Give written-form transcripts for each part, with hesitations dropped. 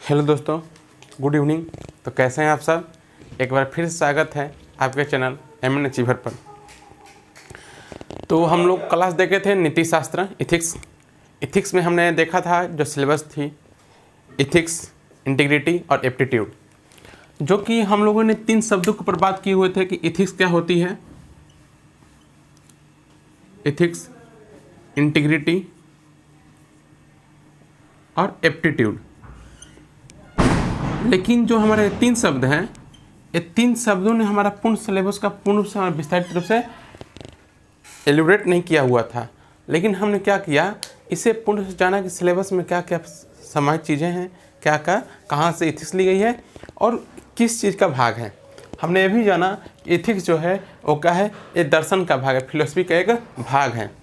Hello दोस्तों, good evening. तो कैसे हैं आप सब। एक बार फिर से स्वागत है आपके चैनल एमएन अचीवर पर। तो हम लोग क्लास देखे थे नीति शास्त्र इथिक्स में हमने देखा था जो सिलेबस थी इथिक्स, इंटीग्रिटी और एप्टीट्यूड, जो कि हम लोगों ने 3 शब्दों के ऊपर बात किए हुए थे कि इथिक्स क्या होती है, इथिक्स, इंटीग्रिटी और एप्टीट्यूड। लेकिन जो हमारे 3 शब्द हैं, ये 3 शब्दों ने हमारा पूर्ण सिलेबस का पूर्ण रूप से विस्तारित रूप से एलिब्रेट नहीं किया हुआ था। लेकिन हमने क्या किया, इसे पूर्ण से जाना कि सिलेबस में क्या क्या समाहित चीज़ें हैं, क्या क्या कहाँ से इथिक्स ली गई है और किस चीज़ का भाग है। हमने ये भी जाना कि इथिक्स जो है वो क्या है, ये दर्शन का भाग है, फिलोसफी का एक भाग है।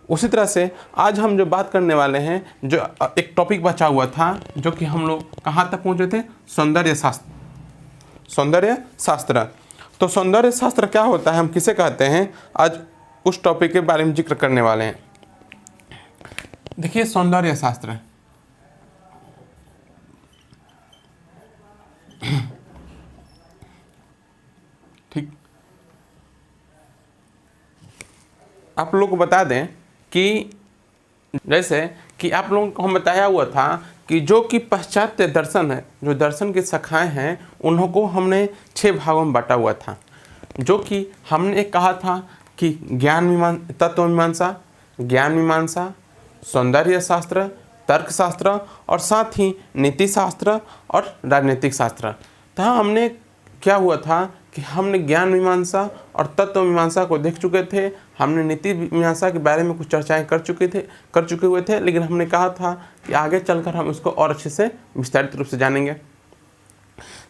उसी तरह से आज हम जो बात करने वाले हैं, जो एक टॉपिक बचा हुआ था, जो कि हम लोग कहाँ तक पहुँचे थे, सौंदर्य शास्त्र। तो सौंदर्य शास्त्र क्या होता है, हम किसे कहते हैं, आज उस टॉपिक के बारे में जिक्र करने वाले हैं। देखिए सौंदर्य शास्त्र, ठीक, आप लोग को बता दें कि जैसे कि आप लोगों को हम बताया हुआ था कि जो कि पाश्चात्य दर्शन है, जो दर्शन की शाखाएं हैं, उन्हों को हमने 6 भागों में बांटा हुआ था। जो कि हमने कहा था कि तत्व मीमांसा, ज्ञान मीमांसा, सौंदर्य शास्त्र, तर्कशास्त्र और साथ ही नीति शास्त्र और राजनीतिक शास्त्र। तो हमने क्या हुआ था कि हमने ज्ञान मीमांसा और तत्व मीमांसा को देख चुके थे। हमने नीति मीमांसा के बारे में कुछ चर्चाएं कर चुके हुए थे, लेकिन हमने कहा था कि आगे चलकर हम इसको और अच्छे से विस्तारित रूप से जानेंगे।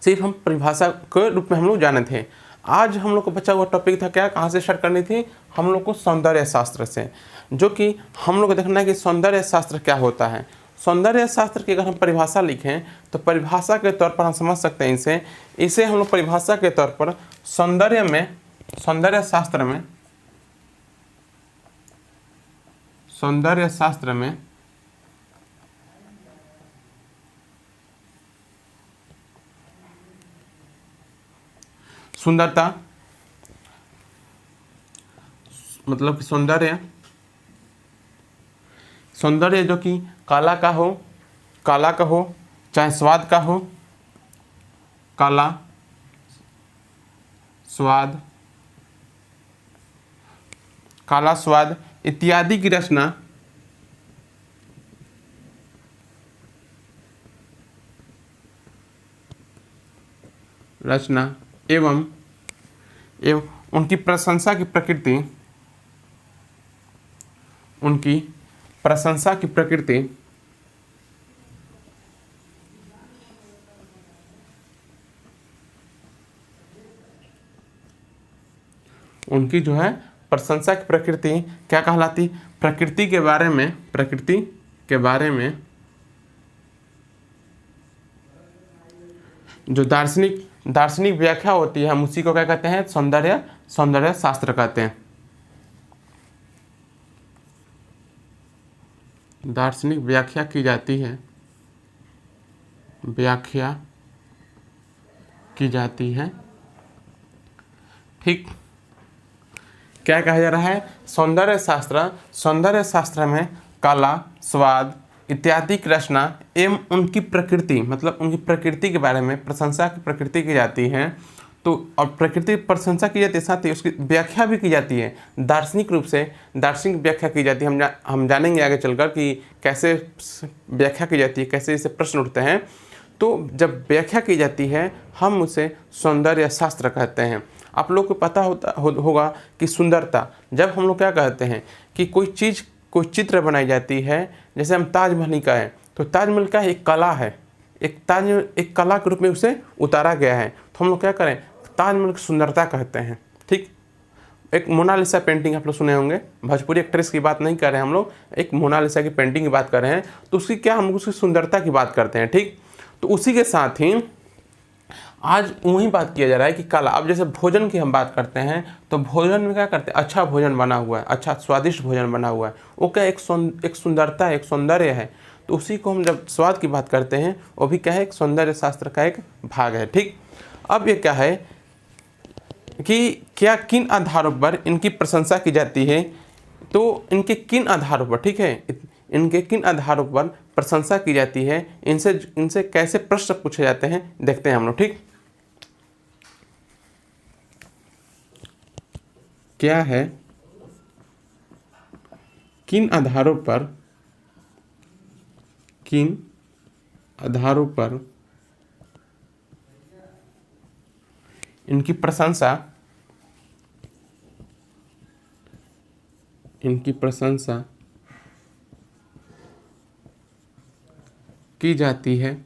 सिर्फ हम परिभाषा के रूप में हम लोग जाने थे। आज हम लोग को बचा हुआ टॉपिक था क्या, कहाँ से स्टार्ट करनी थी, हम लोग को सौंदर्य शास्त्र से। जो कि हम लोग को देखना है कि सौंदर्य शास्त्र क्या होता है। सौंदर्य शास्त्र की अगर हम परिभाषा लिखें तो परिभाषा के तौर पर हम समझ सकते हैं इसे हम लोग परिभाषा के तौर पर सौंदर्य शास्त्र में सुंदरता मतलब सौंदर्य जो कि काला का हो, चाहे स्वाद का हो, काला, स्वाद इत्यादि की रचना एवं उनकी प्रशंसा की प्रकृति, उनकी जो है प्रशंसा की प्रकृति क्या कहलाती, प्रकृति के बारे में जो दार्शनिक व्याख्या होती है, हम उसी को क्या कहते हैं, सौंदर्य शास्त्र कहते हैं। दार्शनिक व्याख्या की जाती है, ठीक। क्या कहा जा रहा है, सौंदर्य शास्त्र में कला, स्वाद इत्यादि की रचना एवं उनकी प्रकृति, मतलब उनकी प्रकृति के बारे में प्रशंसा की प्रकृति की जाती है। तो और प्रकृति प्रशंसा की जाती है, साथ ही उसकी व्याख्या भी की जाती है, दार्शनिक रूप से दार्शनिक व्याख्या की जाती है। हम जानेंगे आगे चलकर कि कैसे व्याख्या की जाती है, कैसे इसे प्रश्न उठते हैं। तो जब व्याख्या की जाती है हम उसे सौंदर्य शास्त्र कहते हैं। आप लोग को पता होगा कि सुंदरता, जब हम लोग क्या कहते हैं कि कोई चित्र बनाई जाती है, जैसे हम ताजमहल का है, तो ताजमहल का एक कला है, एक कला के रूप में उसे उतारा गया है, तो हम लोग क्या करें, ताजमहल की सुंदरता कहते हैं, ठीक। एक मोनालिसा पेंटिंग आप लोग सुने होंगे, भोजपुरी एक्ट्रेस की बात नहीं कर रहे हैं हम लोग, एक मोनालिसा की पेंटिंग की बात कर रहे हैं, तो उसकी क्या हम उसकी सुंदरता की बात करते हैं, ठीक। तो उसी के साथ ही आज वही बात किया जा रहा है कि कला। अब जैसे भोजन की हम बात करते हैं, तो भोजन में क्या करते हैं, अच्छा भोजन बना हुआ है, अच्छा स्वादिष्ट भोजन बना हुआ है, वो क्या एक सुंदरता है, एक सौंदर्य है। तो उसी को हम जब स्वाद की बात करते हैं वो भी क्या है, एक सौंदर्य शास्त्र का एक भाग है। ठीक, अब ये क्या है कि क्या किन आधारों पर इनकी प्रशंसा की जाती है, तो इनके किन आधारों पर, ठीक है, इनके किन आधारों पर प्रशंसा की जाती है, इनसे कैसे प्रश्न पूछे जाते हैं, देखते हैं हम लोग। ठीक, क्या है किन आधारों पर इनकी प्रशंसा की जाती है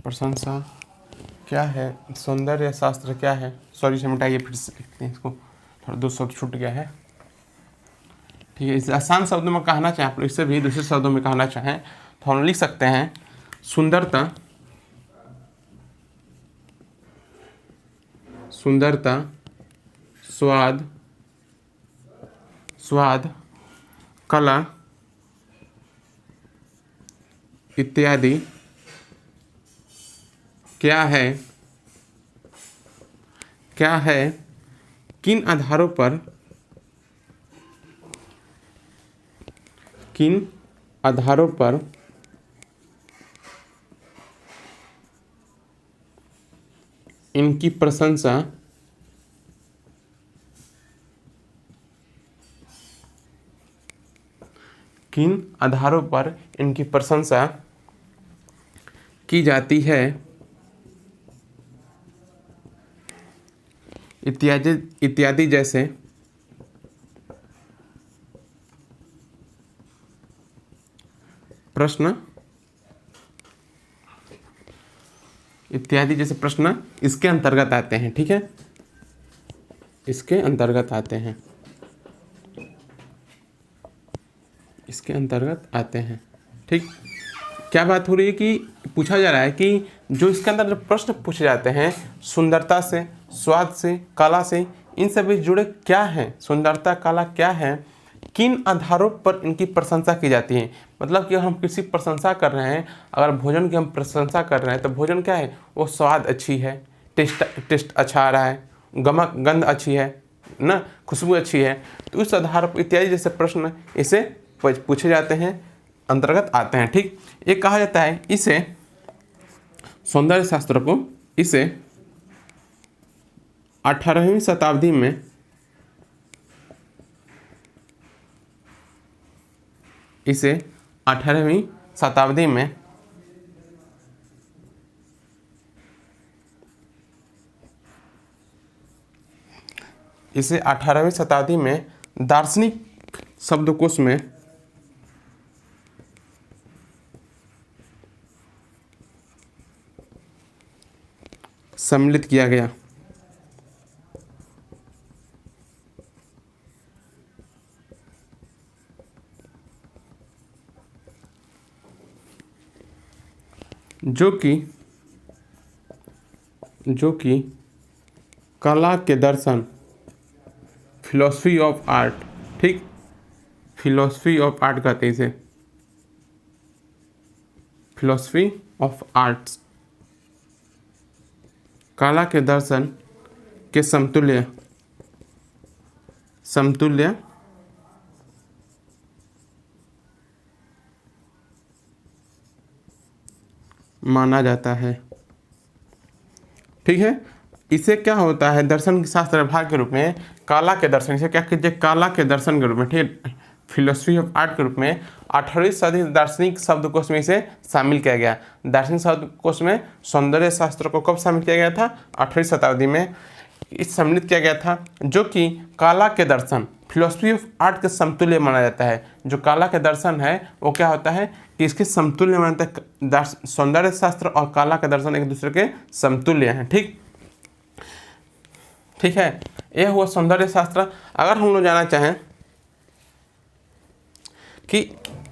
प्रशंसा क्या है, सौंदर्य शास्त्र क्या है, सॉरी से मिटाइए, फिर से लिखते हैं इसको, थोड़ा दो शब्द छूट गया है। ठीक है, इस आसान शब्दों में कहना चाहें आप लोग, इससे भी दूसरे शब्दों में कहना चाहें तो हम लिख सकते हैं सुंदरता, स्वाद, कला इत्यादि क्या है किन आधारों पर इनकी प्रशंसा की जाती है, इत्यादि जैसे प्रश्न इसके अंतर्गत आते हैं। ठीक है, इसके अंतर्गत आते हैं। ठीक, क्या बात हो रही है कि पूछा जा रहा है कि जो इसके अंदर जो प्रश्न पूछे जाते हैं सुंदरता से, स्वाद से, कला से, इन सभी जुड़े क्या हैं, सुंदरता कला क्या है, किन आधारों पर इनकी प्रशंसा की जाती है। मतलब कि हम किसी प्रशंसा कर रहे हैं, अगर भोजन की हम प्रशंसा कर रहे हैं तो भोजन क्या है, वो स्वाद अच्छी है, टेस्ट अच्छा आ रहा है, गंध अच्छी है ना, खुशबू अच्छी है, तो उस आधार पर इत्यादि जैसे प्रश्न इसे पूछे जाते हैं, अंतर्गत आते हैं। ठीक, ये कहा जाता है इसे सौंदर्य शास्त्र को 18वीं शताब्दी में इसे 18वीं शताब्दी में दार्शनिक शब्दकोश में सम्मिलित किया गया। जो कि कला के दर्शन, फिलॉसफी ऑफ आर्ट, ठीक, फिलॉसफी ऑफ आर्ट कहते हैं इसे, फिलॉसफी ऑफ आर्ट्स, कला के दर्शन के समतुल्य माना जाता है। ठीक है, इसे क्या होता है, दर्शन शास्त्र विभाग के रूप में कला के दर्शन, इसे क्या कीजिए, कला के दर्शन के रूप में, ठीक, फिलोसफी ऑफ आर्ट के रूप में 18वीं सदी दार्शनिक शब्दकोश में इसे शामिल किया गया। दार्शनिक शब्दकोश में सौंदर्य शास्त्र को कब शामिल किया गया था, 18वीं शताब्दी में इस सम्मिलित किया गया था, जो कि कला के दर्शन, फिलोसफी ऑफ आर्ट के समतुल्य माना जाता है। जो कला के दर्शन है वो क्या होता है कि इसके समतुल्य माना जाता है, सौंदर्य शास्त्र और कला के दर्शन एक दूसरे के समतुल्य हैं। ठीक है, यह हुआ सौंदर्य शास्त्र। अगर हम लोग जानना चाहें कि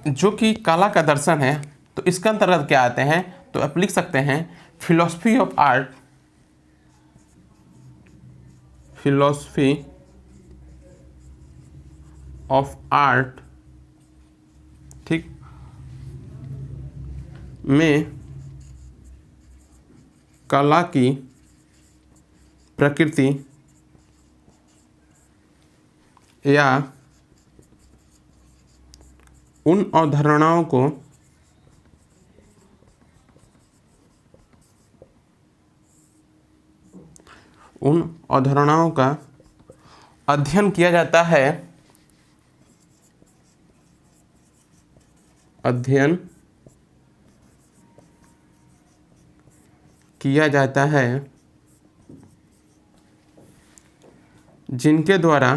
जो कि कला का दर्शन है तो इसके अंतर्गत क्या आते हैं, तो आप लिख सकते हैं philosophy of art, philosophy of art, ठीक, में कला की प्रकृति या उन अवधारणाओं को का अध्ययन किया जाता है, अध्ययन किया जाता है, जिनके द्वारा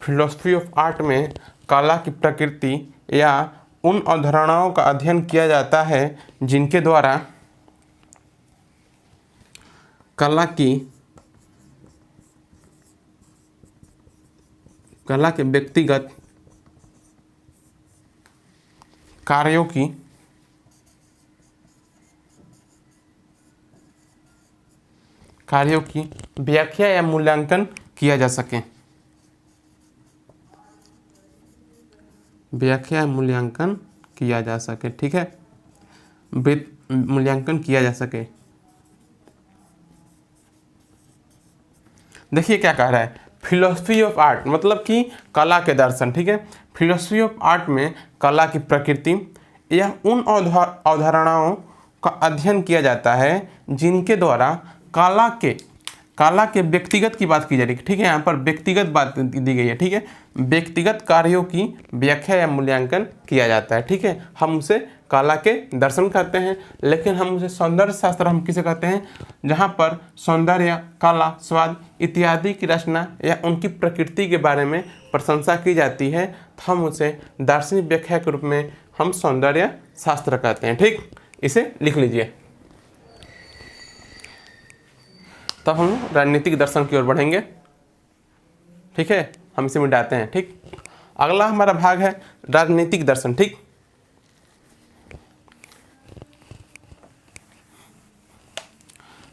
फिलॉसफी ऑफ आर्ट में कला की प्रकृति या उन अवधारणाओं का अध्ययन किया जाता है जिनके द्वारा कला के व्यक्तिगत कार्यों की व्याख्या या मूल्यांकन किया जा सके, व्याख्या या मूल्यांकन किया जा सके, ठीक है, मूल्यांकन किया जा सके। देखिए क्या कह रहा है, फिलॉसफी ऑफ आर्ट मतलब कि कला के दर्शन, ठीक है। फिलॉसफी ऑफ आर्ट में कला की प्रकृति या उन अवधारणाओं का अध्ययन किया जाता है जिनके द्वारा कला के व्यक्तिगत की बात की जा रही है, ठीक है। यहाँ पर व्यक्तिगत बात दी गई है, ठीक है। व्यक्तिगत कार्यों की व्याख्या या मूल्यांकन किया जाता है, ठीक है। हम उसे कला के दर्शन कहते हैं, लेकिन हम उसे सौंदर्य शास्त्र हम किसे कहते हैं, जहाँ पर सौंदर्य, कला, स्वाद इत्यादि की रचना या उनकी प्रकृति के बारे में प्रशंसा की जाती है, तो हम उसे दार्शनिक व्याख्या के रूप में हम सौंदर्य शास्त्र कहते हैं, ठीक। इसे लिख लीजिए। तब हम राजनीतिक दर्शन की ओर बढ़ेंगे, ठीक है। हम इसे मिटाते हैं, ठीक। अगला हमारा भाग है राजनीतिक दर्शन, ठीक।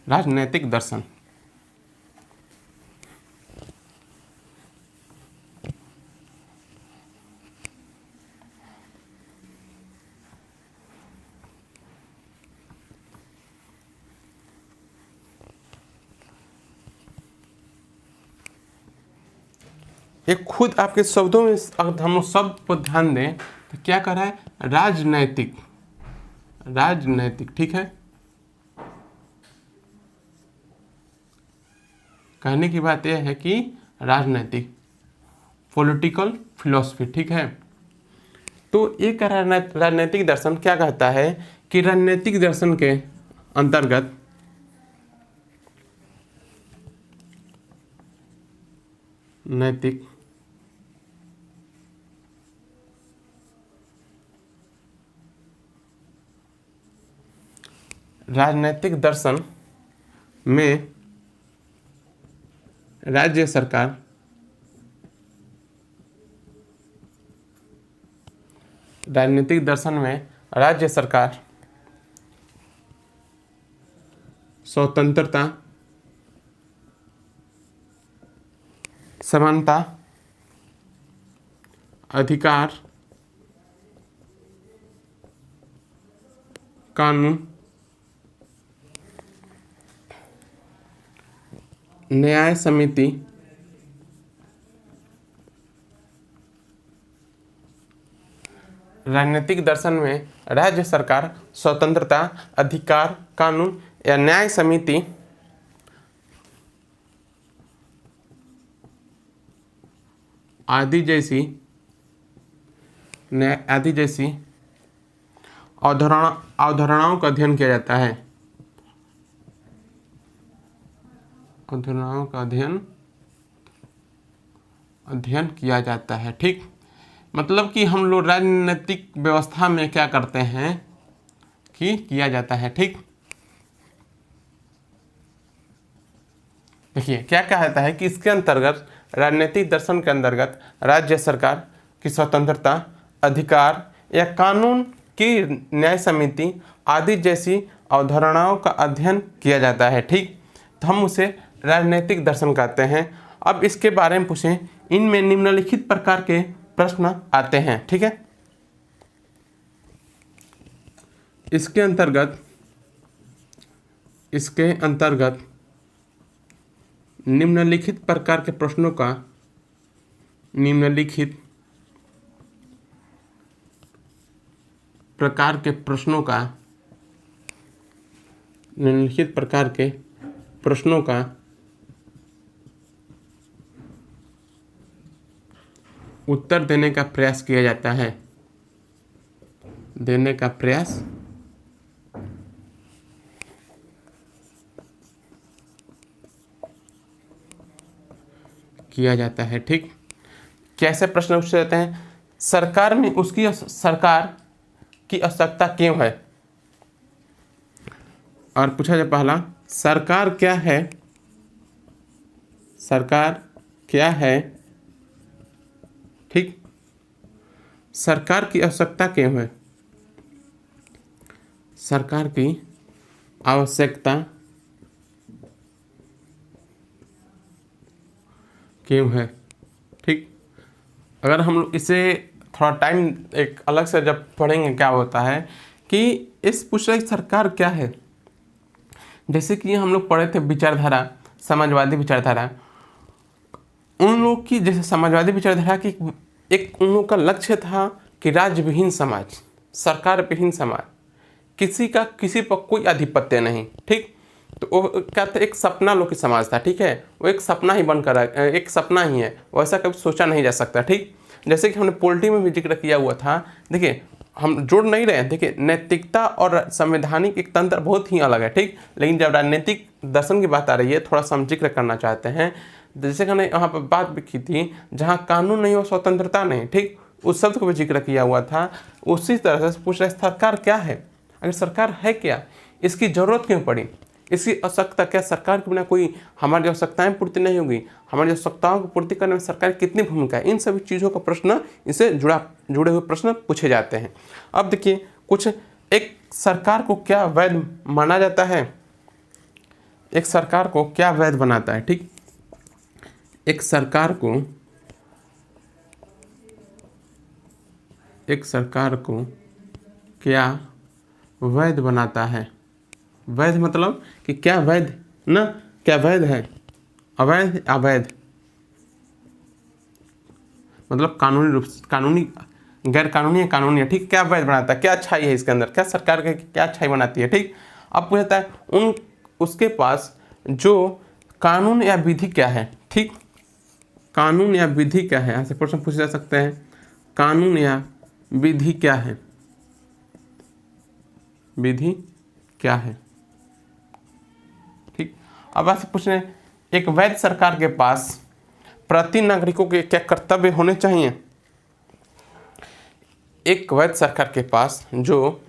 राजनीतिक दर्शन एक खुद आपके शब्दों में अगर हम शब्द पर ध्यान दें तो क्या कर रहा है, राजनैतिक, राजनैतिक, ठीक है। कहने की बात यह है कि राजनैतिक, पॉलिटिकल फिलॉसफी, ठीक है। तो एक राजनैतिक दर्शन क्या कहता है कि राजनैतिक दर्शन के अंतर्गत नैतिक राजनैतिक दर्शन में राज्य सरकार राजनीतिक दर्शन में राज्य सरकार स्वतंत्रता, समानता, अधिकार, कानून, न्याय समिति, राजनीतिक दर्शन में राज्य सरकार स्वतंत्रता, अधिकार, कानून या न्याय समिति आदि जैसी अवधारणाओं का अध्ययन किया जाता है, अवधारणाओं का अध्ययन किया जाता है, ठीक। मतलब कि हम लोग राजनीतिक व्यवस्था में क्या करते हैं कि किया जाता है, ठीक। देखिए क्या कहता है कि इसके अंतर्गत राजनीतिक दर्शन के अंतर्गत राज्य सरकार की स्वतंत्रता, अधिकार या कानून की न्याय समिति आदि जैसी अवधारणाओं का अध्ययन किया जाता है। ठीक, तो हम उसे राजनीतिक दर्शन कहते हैं। अब इसके बारे में पूछें, इनमें निम्नलिखित प्रकार के प्रश्न आते हैं। ठीक है, इसके अंतर्गत निम्नलिखित प्रकार के प्रश्नों का उत्तर देने का प्रयास किया जाता है। ठीक, कैसे प्रश्न पूछे जाते हैं? सरकार की आवश्यकता क्यों है? और पूछा जाए पहला, सरकार क्या है? ठीक, सरकार की आवश्यकता क्यों है? सरकार की आवश्यकता क्यों है? ठीक, अगर हम लोग इसे थोड़ा टाइम एक अलग से जब पढ़ेंगे, क्या होता है कि इस पूछ रहे सरकार क्या है, जैसे कि हम लोग पढ़े थे विचारधारा, समाजवादी विचारधारा। उन लोग की जैसे समाजवादी विचारधारा की एक उन लोग का लक्ष्य था कि राज्य विहीन समाज, सरकार विहीन समाज, किसी पर कोई आधिपत्य नहीं। ठीक, तो वो क्या था, एक सपना लोग की समाज था। ठीक है, वो एक सपना ही बनकर एक सपना ही है, वैसा कभी सोचा नहीं जा सकता। ठीक, जैसे कि हमने पॉलिटी में भी जिक्र किया हुआ था। देखिए, हम जोड़ नहीं रहे हैं। देखिए, नैतिकता और संवैधानिक एक तंत्र बहुत ही अलग है। ठीक, लेकिन जब राजनीतिक दर्शन की बात आ रही है, थोड़ा सा हम जिक्र करना चाहते हैं। जैसे कि हमने यहाँ पर बात भी की थी, जहाँ कानून नहीं हो स्वतंत्रता नहीं। ठीक, उस शब्द को भी जिक्र किया हुआ था। उसी तरह से पूछ रहे सरकार क्या है? अगर सरकार है क्या, इसकी ज़रूरत क्यों पड़ी, इसकी आवश्यकता क्या? सरकार के बिना कोई हमारी आवश्यकताएं पूर्ति नहीं होगी। हमारी आवश्यकताओं को पूर्ति करने में सरकार की कितनी भूमिका है, इन सभी चीज़ों का प्रश्न इससे जुड़े हुए प्रश्न पूछे जाते हैं। अब देखिए, कुछ एक सरकार को क्या वैध माना जाता है, एक सरकार को क्या वैध बनाता है? ठीक, एक सरकार को क्या वैध बनाता है? वैध मतलब कि क्या वैध ना, क्या वैध है, अवैध मतलब कानूनी रूप से, कानूनी, गैर कानूनी है, कानूनी है। ठीक, क्या वैध बनाता है, क्या अच्छाई है इसके अंदर, क्या सरकार के क्या अच्छाई बनाती है? ठीक, अब पूछता है उसके पास जो कानून या विधि क्या है? ठीक, कानून या विधि क्या है, ऐसे प्रश्न पूछे जा सकते हैं। कानून या विधि क्या है? विधि क्या है? ठीक, अब ऐसे पूछ रहे हैं, एक वैध सरकार के पास प्रति नागरिकों के क्या कर्तव्य होने चाहिए? एक वैध सरकार के पास जो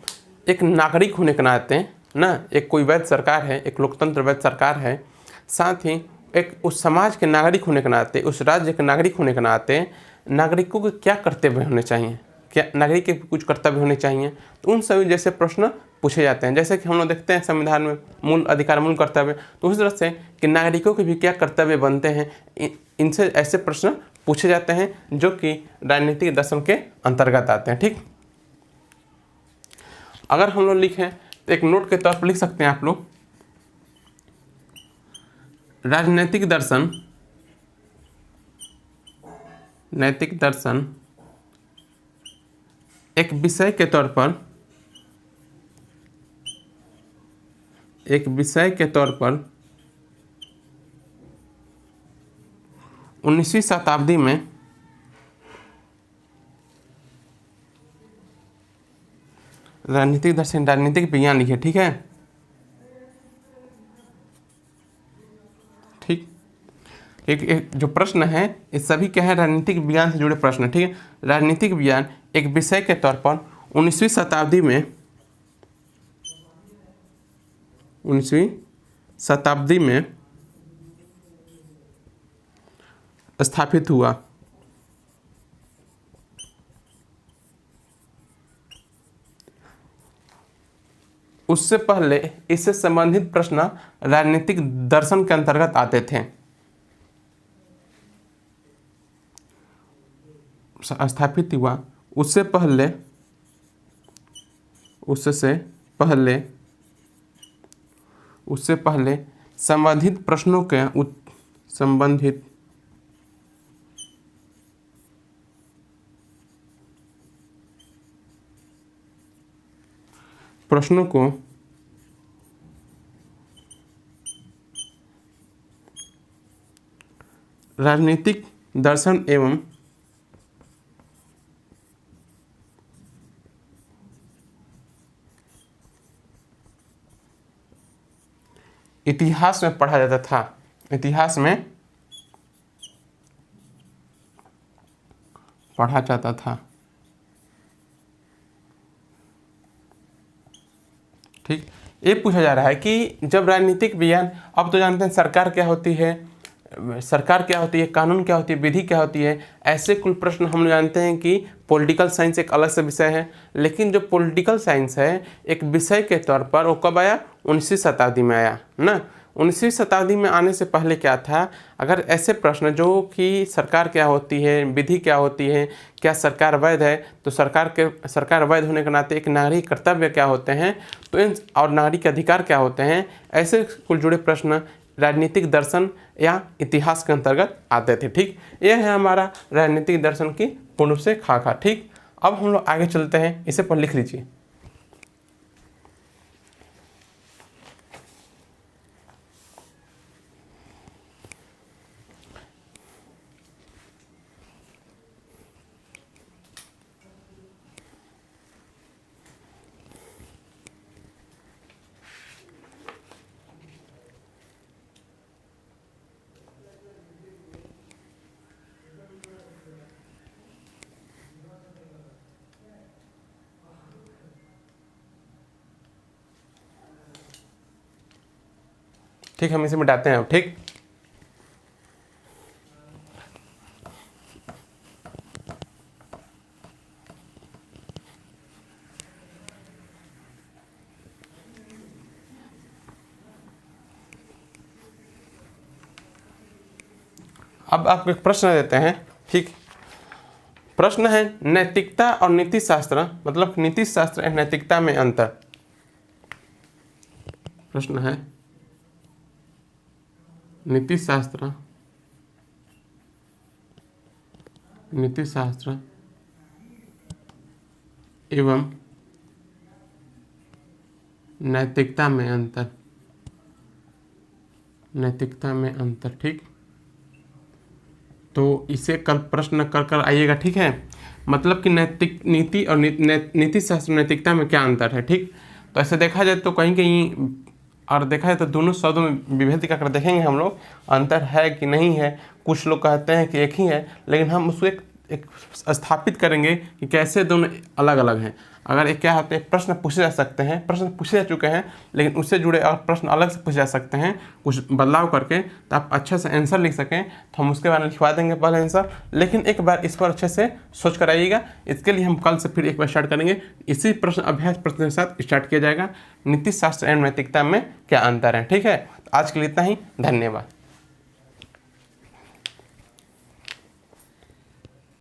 एक नागरिक होने के नाते ना, एक कोई वैध सरकार है, एक लोकतंत्र वैध सरकार है, साथ ही एक उस समाज के नागरिक होने के नाते, उस राज्य के नागरिक होने के नाते नागरिकों के क्या कर्तव्य होने चाहिए, क्या नागरिक के कुछ कर्तव्य होने चाहिए? तो उन सभी जैसे प्रश्न पूछे जाते हैं। जैसे कि हम लोग देखते हैं संविधान में मूल अधिकार, मूल कर्तव्य, तो उस तरह से कि नागरिकों के भी क्या कर्तव्य बनते हैं, इनसे ऐसे प्रश्न पूछे जाते हैं जो कि राजनीतिक दर्शन के अंतर्गत आते हैं। ठीक, अगर हम लोग लिखें तो एक नोट के तौर पर लिख सकते हैं आप लोग, राजनीतिक दर्शन, नैतिक दर्शन एक विषय के तौर पर 19वीं शताब्दी में राजनीतिक दर्शन, राजनीतिक विज्ञान लिखे। ठीक है, ठीक, एक जो प्रश्न है ये सभी क्या है, राजनीतिक विज्ञान से जुड़े प्रश्न है। ठीक है, राजनीतिक विज्ञान एक विषय के तौर पर 19वीं शताब्दी में स्थापित हुआ। उससे पहले इससे संबंधित प्रश्न राजनीतिक दर्शन के अंतर्गत आते थे। स्थापित हुआ उससे पहले संबंधित प्रश्नों के संबंधित प्रश्नों को राजनीतिक दर्शन एवं इतिहास में पढ़ा जाता था। इतिहास में पढ़ा जाता था। ठीक, ये पूछा जा रहा है कि जब राजनीतिक विज्ञान, अब तो जानते हैं सरकार क्या होती है, कानून क्या होती है, विधि क्या होती है, ऐसे कुल प्रश्न हम जानते हैं कि पॉलिटिकल साइंस एक अलग से विषय है। लेकिन जो पॉलिटिकल साइंस है एक विषय के तौर पर वो कब आया? 19वीं शताब्दी में आया ना। 19वीं शताब्दी में आने से पहले क्या था, अगर ऐसे प्रश्न जो कि सरकार क्या होती है, विधि क्या होती है, क्या सरकार वैध है, तो सरकार वैध होने के नाते एक नागरिक कर्तव्य क्या होते हैं, तो इन और नागरिक अधिकार क्या होते हैं, ऐसे कुल जुड़े प्रश्न राजनीतिक दर्शन या इतिहास के अंतर्गत आते थे। ठीक, यह है हमारा राजनीतिक दर्शन की पूर्ण रूप से खाका। ठीक, अब हम लोग आगे चलते हैं, इसे पर लिख लीजिए। ठीक, हम इसे मिटाते हैं अब। ठीक, अब आपको एक प्रश्न देते हैं। ठीक, प्रश्न है नैतिकता और नीति शास्त्र, मतलब नीति शास्त्र और नैतिकता में अंतर। प्रश्न है नीति शास्त्र एवं नैतिकता में अंतर। ठीक, तो इसे कल प्रश्न कर आइएगा। ठीक है, मतलब कि नीति और नीति शास्त्र नैतिकता में क्या अंतर है। ठीक, तो ऐसे देखा जाए तो कहीं और देखा जाए तो दोनों शब्दों में विभेद कर देखेंगे हम लोग, अंतर है कि नहीं है। कुछ लोग कहते हैं कि एक ही है, लेकिन हम उसको एक स्थापित करेंगे कि कैसे दोनों अलग अलग हैं। अगर एक क्या होते हैं, प्रश्न पूछे जा सकते हैं, प्रश्न पूछे जा चुके हैं, लेकिन उससे जुड़े अगर प्रश्न अलग से पूछे जा सकते हैं कुछ बदलाव करके, तो आप अच्छे से आंसर लिख सकें, तो हम उसके बारे में लिखवा देंगे पहले आंसर। लेकिन एक बार इस पर अच्छे से सोच कर आइएगा। इसके लिए हम कल से फिर एक बार स्टार्ट करेंगे। इसी प्रश्न अभ्यास प्रश्न के साथ स्टार्ट किया जाएगा, नीति शास्त्र एवं नैतिकता में क्या अंतर है। ठीक है, आज के लिए इतना ही, धन्यवाद।